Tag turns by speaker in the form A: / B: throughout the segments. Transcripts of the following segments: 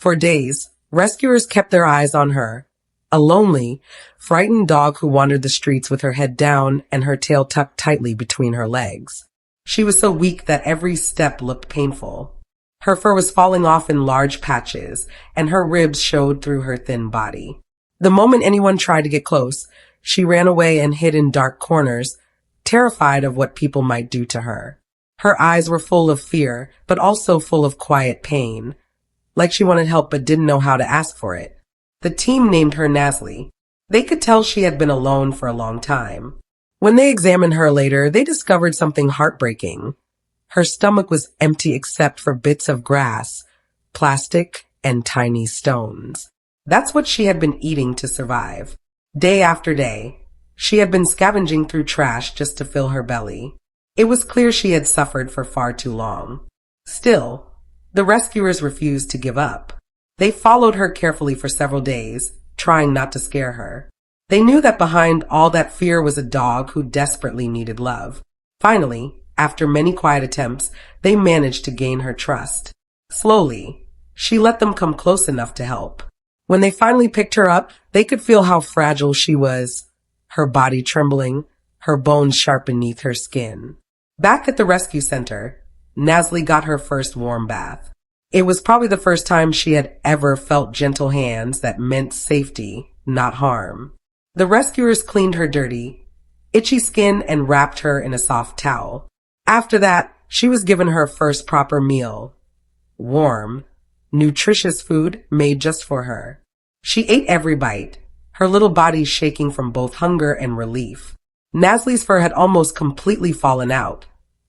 A: For days, rescuers kept their eyes on her, a lonely, frightened dog who wandered the streets with her head down and her tail tucked tightly between her legs. She was so weak that every step looked painful. Her fur was falling off in large patches, and her ribs showed through her thin body. The moment anyone tried to get close, she ran away and hid in dark corners, terrified of what people might do to her. Her eyes were full of fear, but also full of quiet pain, like she wanted help but didn't know how to ask for it. The team named her Nazli. They could tell she had been alone for a long time. When they examined her later, they discovered something heartbreaking. Her stomach was empty except for bits of grass, plastic, and tiny stones. That's what she had been eating to survive. Day after day, she had been scavenging through trash just to fill her belly. It was clear she had suffered for far too long. Still, the rescuers refused to give up. They followed her carefully for several days, trying not to scare her. They knew that behind all that fear was a dog who desperately needed love. Finally, after many quiet attempts, they managed to gain her trust. Slowly, she let them come close enough to help. When they finally picked her up, they could feel how fragile she was, her body trembling, her bones sharp beneath her skin. Back at the rescue center, Nazli got her first warm bath. It was probably the first time she had ever felt gentle hands that meant safety, not harm. The rescuers cleaned her dirty, itchy skin and wrapped her in a soft towel. After that, she was given her first proper meal. Warm, nutritious food made just for her. She ate every bite, her little body shaking from both hunger and relief. Nazli's fur had almost completely fallen out,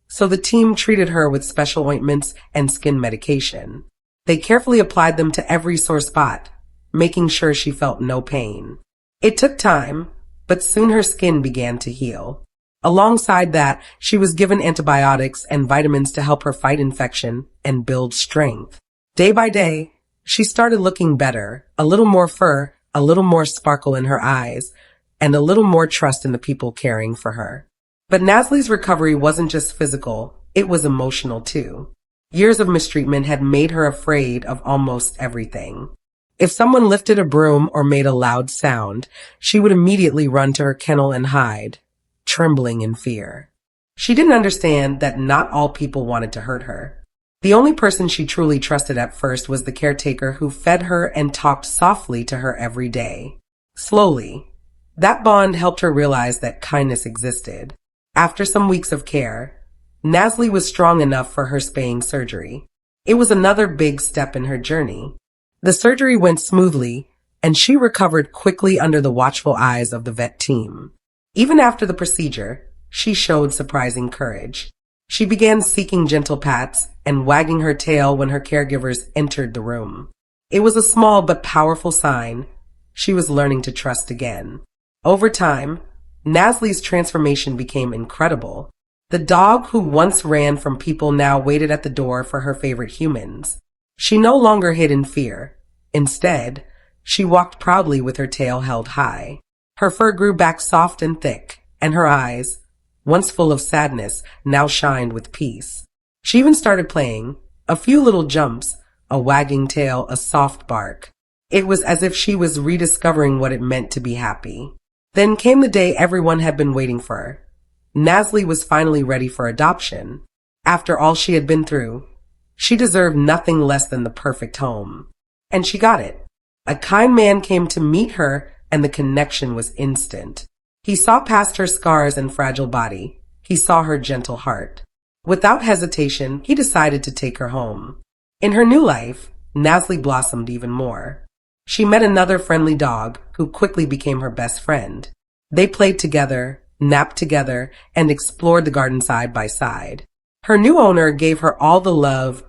A: so the team treated her with special ointments and skin medication. They carefully applied them to every sore spot, making sure she felt no pain. It took time, but soon her skin began to heal. Alongside that, she was given antibiotics and vitamins to help her fight infection and build strength. Day by day, she started looking better, a little more fur, a little more sparkle in her eyes, and a little more trust in the people caring for her. But Nazli's recovery wasn't just physical, it was emotional too. Years of mistreatment had made her afraid of almost everything. If someone lifted a broom or made a loud sound, she would immediately run to her kennel and hide, trembling in fear. She didn't understand that not all people wanted to hurt her. The only person she truly trusted at first was the caretaker who fed her and talked softly to her every day. Slowly, that bond helped her realize that kindness existed. After some weeks of care, Nazli was strong enough for her spaying surgery. It was another big step in her journey. The surgery went smoothly, and she recovered quickly under the watchful eyes of the vet team. Even after the procedure, she showed surprising courage. She began seeking gentle pats and wagging her tail when her caregivers entered the room. It was a small but powerful sign she was learning to trust again. Over time, Nazli's transformation became incredible. The dog who once ran from people now waited at the door for her favorite humans. She no longer hid in fear. Instead, she walked proudly with her tail held high. Her fur grew back soft and thick, and her eyes, once full of sadness, now shined with peace. She even started playing, a few little jumps, a wagging tail, a soft bark. It was as if she was rediscovering what it meant to be happy. Then came the day everyone had been waiting for. Nazli was finally ready for adoption. After all she had been through, she deserved nothing less than the perfect home. And she got it. A kind man came to meet her, and the connection was instant. He saw past her scars and fragile body. He saw her gentle heart. Without hesitation, he decided to take her home. In her new life, Nazli blossomed even more. She met another friendly dog who quickly became her best friend. They played together, napped together, and explored the garden side by side. Her new owner gave her all the love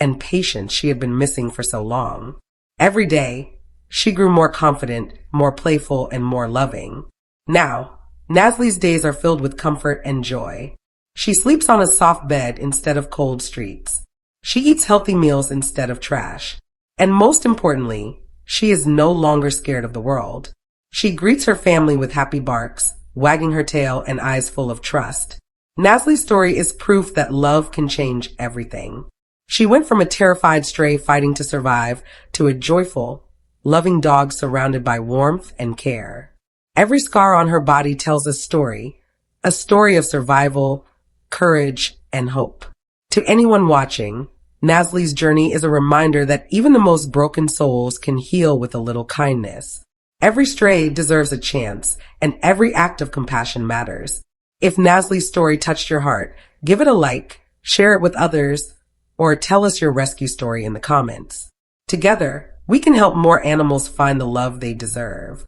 A: and patience she had been missing for so long. Every day, she grew more confident, more playful, and more loving. Now, Nazli's days are filled with comfort and joy. She sleeps on a soft bed instead of cold streets. She eats healthy meals instead of trash. And most importantly, she is no longer scared of the world. She greets her family with happy barks, wagging her tail and eyes full of trust. Nazli's story is proof that love can change everything. She went from a terrified stray fighting to survive to a joyful, loving dog surrounded by warmth and care. Every scar on her body tells a story of survival, courage, and hope. To anyone watching, Nazli's journey is a reminder that even the most broken souls can heal with a little kindness. Every stray deserves a chance, and every act of compassion matters. If Nazli's story touched your heart, give it a like, share it with others, or tell us your rescue story in the comments. Together, we can help more animals find the love they deserve.